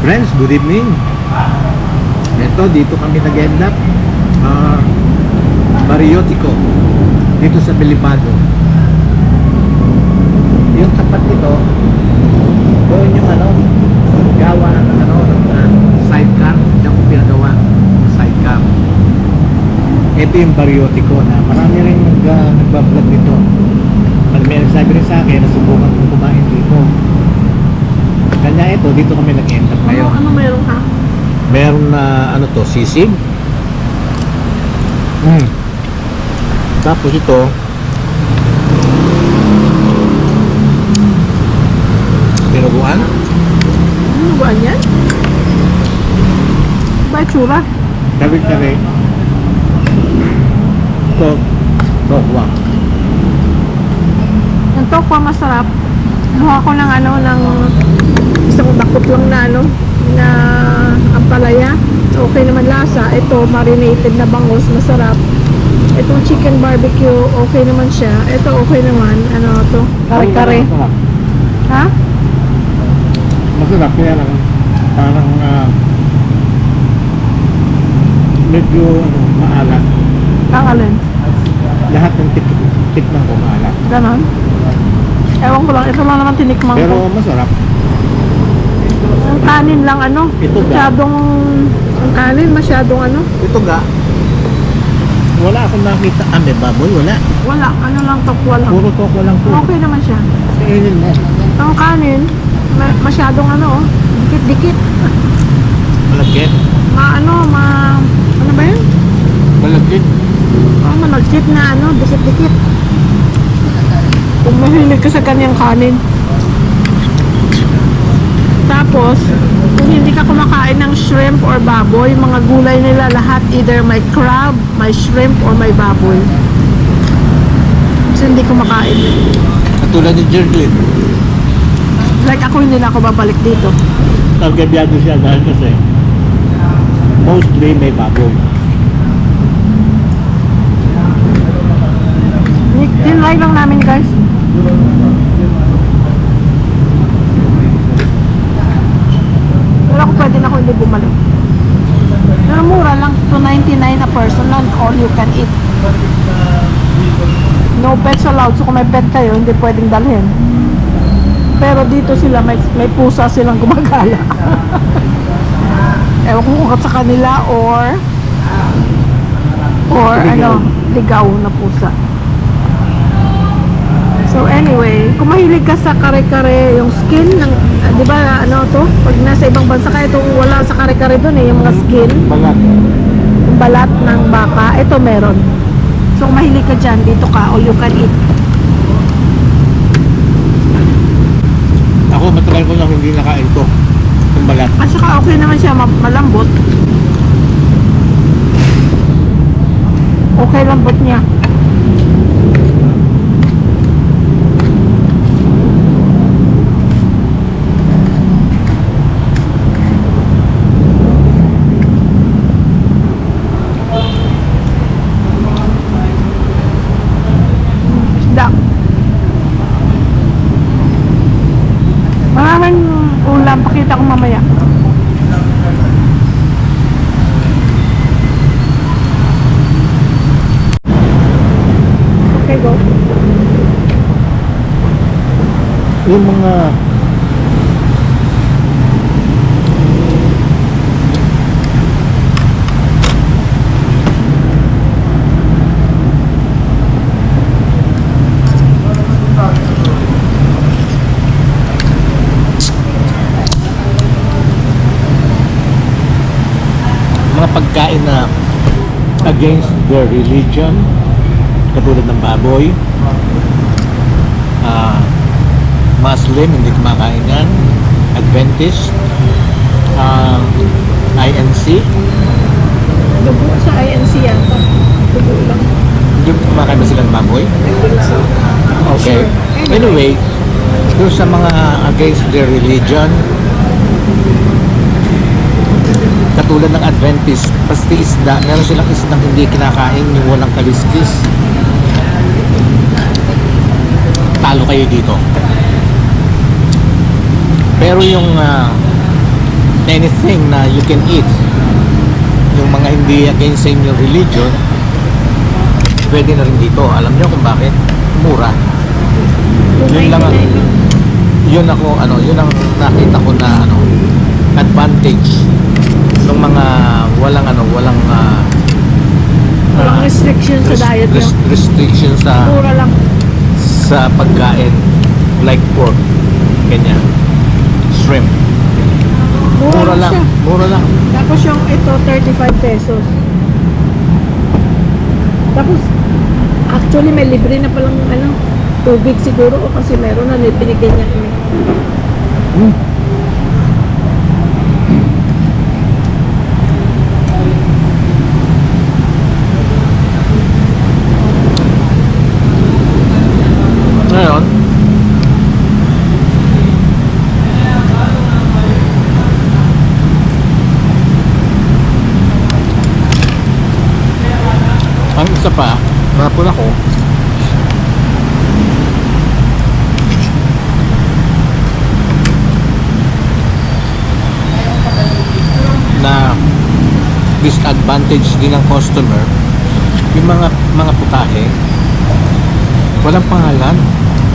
Friends, good evening. Ito, dito kami nag-end up. Bariotico. Dito sa Bilibado. Yung tapat nito, doon yung gawa ng sidecar. Diyan ko pinagawa. Sidecar. Ito yung Bariotico na marami rin nagbablog dito. May nagsabi rin sa akin, nasubukan kong kumain dito. Kanya ito, dito kami nag-end up ngayon. Ano meron ka? Meron na sisig. Tapos ito tinuguan. Ano ba yan? Ba tsura? Kari-kari. Ito tokwa. Yung tokwa masarap. Buha ko ng ng isang dakot lang na ampalaya. Okay naman lasa. Ito marinated na bangus, masarap. Itong chicken barbecue, okay naman siya. Ito okay naman. Ano to? Kare-kare. Masarap. Ha? Masarap kaya lang parang medyo maalat. Ang alin? Lahat ng tikman ko maalat. Ganon? Ewan ko lang. Ito lang naman tinikmang Pero ko. masarap. Ang kanin lang Ito ga. masyadong ang kanin masyadong Ito ga. Wala akong nakita. May baboy, wala. wala, lang tokwa lang. Puro tokwa lang po. Okay naman siya. Kainin mo. Ang kanin masyadong dikit-dikit. Malagkit. Ano ba yun? Malagkit. Malagkit na dikit-dikit. Kung mahilig ka sa kanyang kanin. Tapos, kung hindi ka kumakain ng shrimp or baboy, mga gulay nila lahat, either may crab, may shrimp, or may baboy. Kasi hindi kumakain. Katulad ni Jerlin. Like ako, hindi na ako babalik dito. Targabyado siya dahil kasi mostly may baboy. Tinry lang namin, guys. Pero ako pwede na ako hindi bumalik. Pero mura lang, $2.99 a person lang, all you can eat. No pets allowed, so kung may pet kayo, hindi pwedeng dalhin. Pero dito sila, may pusa silang gumagala. Ewan ko kung sa kanila or ligaw na pusa. So anyway, kung mahilig ka sa kare-kare, yung skin ng, di ba pag nasa ibang bansa ka, ito wala sa kare-kare dun yung mga skin, Balat. yung balat ng baka, ito meron. So kung mahilig ka dyan, dito ka, all you can eat. Ako matagal ko na hindi nakain to. Yung balat. At saka okay naman siya, malambot. Okay lambot niya. Isda. Maraming ulam, pakita ko mamaya. Okay, go. Yung mga pagkain na against their religion, katulad ng baboy, Muslim, hindi kumakain yan, Adventist, INC, Dugo sa INC yan. Dugo lang. hindi kumakain ba silang baboy? I think so. Okay. Anyway, doon sa mga against their religion, katulad ng Adventist, pasti isda, meron silang isdang hindi kinakain, yung walang kaliskis. Talo kayo dito. Pero yung anything na you can eat, yung mga hindi against sa inyong religion, pwede na rin dito. Alam niyo kung bakit? Mura. Yun lang ang, yun ang nakita ko na advantage ng mga walang Walang restriction sa diet nyo. restriction Mura lang. sa pagkain, like pork, ganyan, shrimp. Mura lang, siya. mura lang. Tapos yung ito, 35 pesos. Tapos, actually may libre na palang tubig siguro o kasi meron na binigay niya kami. Ngayon, ang isa pa, napun ako, na disadvantage din ng customer, yung mga putahe, walang pangalan.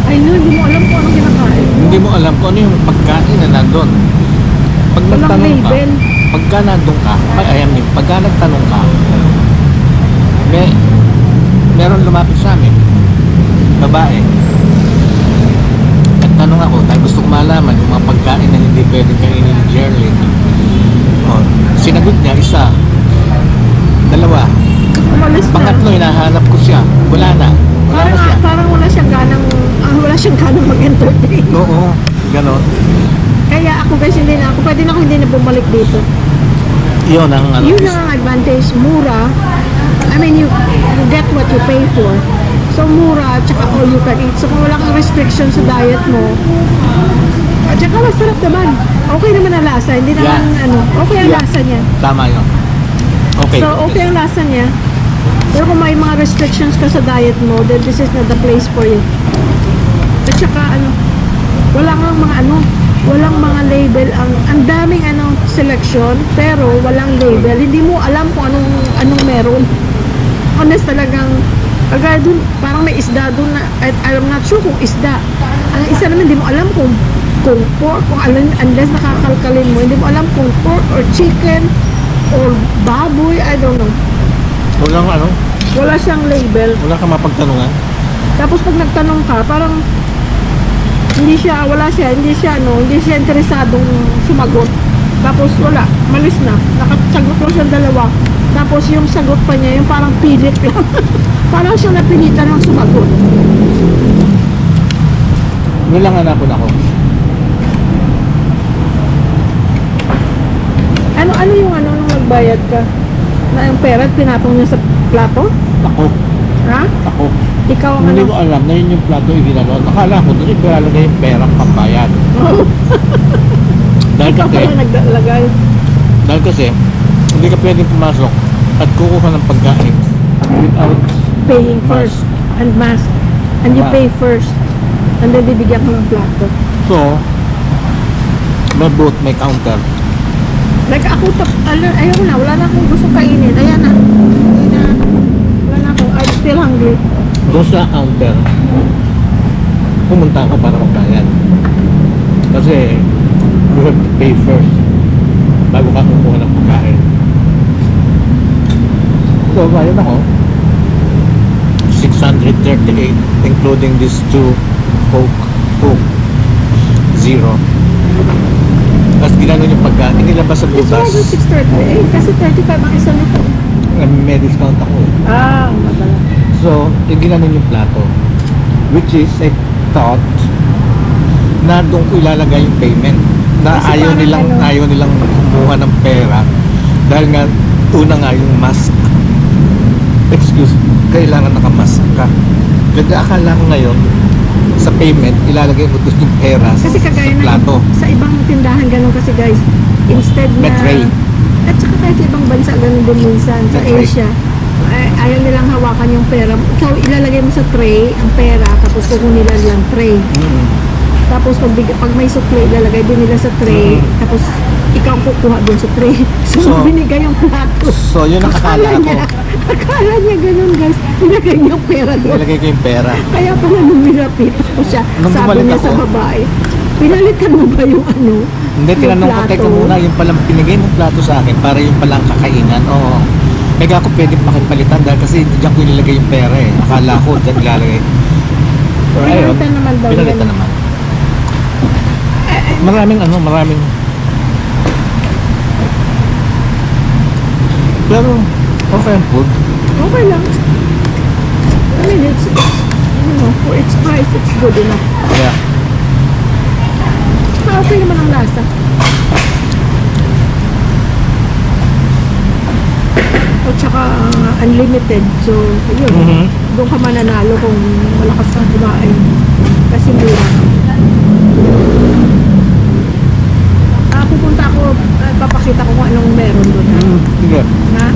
Ay no, hindi mo alam kung anong kinakain. Hindi mo alam kung ano yung pagkain na nandun. Pag Walang nagtanong ka, label. pagka nandun ka, pagka nagtanong ka, meron lumapit sa amin, babae. Nagtanong ako dahil gusto ko malaman yung mga pagkain na hindi pwedeng kainin ni Jerlyn. Sinagot niya, isa, dalawa, Umalis na. pangatlo, hinahanap ko siya, wala na siya. Parang wala siyang ganang mag-entertain. Oo, ganon. Kaya ako guys, hindi na ako hindi na bumalik dito. Yun ang Yun lang ang advantage, mura. I mean, you get what you pay for. So, mura, tsaka all you can eat. So, kung wala kang restriction sa diet mo, at tsaka masarap naman. Okay naman ang lasa. Hindi naman, okay ang Yeah. lasa niya. Tama yun. Okay. So, okay ang lasa niya. Pero kung may mga restrictions ka sa diet mo, then this is not the place for you. At saka, walang mga label. Ang daming selection, pero walang label. Hindi mo alam kung anong meron. Honest talagang, agad dun, parang may isda dun na, I'm not sure kung isda. Ang isa naman, hindi mo alam kung pork, kung unless nakakalkalin mo, hindi mo alam kung pork or chicken or baboy, I don't know. Wala siyang label. Wala kang mapagtanungan. Tapos pag nagtanong ka, parang hindi siya interesadong sumagot. Tapos wala, malis na. Nakasagot lang siya dalawa. Tapos yung sagot pa niya, yung parang pilit lang. Parang siyang napilitan ng sumagot. Yun lang hanapon ako. Ano yung nung nagbayad ka? Na yung pera pinatong niya sa plato? Ako. Ha? Ako. Ikaw ang Hindi ko alam na yun yung plato yung ginagawa. Nakala ko doon ilalagay yung perang pambayad. Dahil Ikaw kasi, pala naglalagay. hindi ka pwedeng pumasok at kukuha ng pagkain without Paying Mask. first and mask. And you Wow. pay first. And then bibigyan ka ng plato. So, may booth, may counter. Like ako, ayoko na, wala na akong gusto kainin. Ayan na. Wala na ako. I'm still hungry. Doon sa counter, pumunta ako para magbayad. Kasi, you have to pay first bago ka kukuha ng pagkain. So, bayad ako. 638, including these two Coke Zero. Tapos ginano yung pagkain, inilabas sa It's butas. already 6:38 kasi 35 ang isa nito. May discount ako. Madala. So, yung ginanon yung plato. Which is, I thought, na doon ko ilalagay yung payment. Na Kasi parang ayaw nilang kumuha ng pera. Dahil nga, una nga yung mask. Kailangan nakamask ka. Kaya akala ko ngayon, sa payment, ilalagay mo doon yung pera Kasi kagaya sa plato. sa ibang tindahan ganun kasi guys. Instead May na tray. at saka kahit sa ibang bansa ganun din minsan sa May tray. Asia. Ayaw nilang hawakan yung pera. Ikaw ilalagay mo sa tray ang pera tapos kukunin nila lang tray. Mm. Tapos pag may sukli ilalagay din nila sa tray. Tapos ikaw ang kukuha doon sa tray. So, So, binigay yung plato. So, yun ang akala ko. Akala niya ganun guys. Binigay niya yung pera doon. Nilagay ko yung pera. Kaya pala nung nilapit ko siya, Nung sabi bumalik niya ako, sa babae, pinalitan mo ba yung ano? Hindi, yung tinanong ko, plato?" teka muna, yung palang pinigay ng plato sa akin para yung palang kakainan. Oo. Kaya ako pwede makipalitan dahil kasi diyan ko nilagay yung pera eh. Akala ko diyan nilalagay. Pero ayun, Pinalitan naman daw pinalitan yan. naman. Maraming pero okay ang food. Okay lang. I mean, it's, you know, for its price, it's good enough. Yeah. Okay naman ang lasa. At saka unlimited. So, yun. Mhm. Doon ka mananalo kung malakas kang kumain. Kasi mura. Pupunta ako, papakita ko kung anong meron doon. Sige. Ha?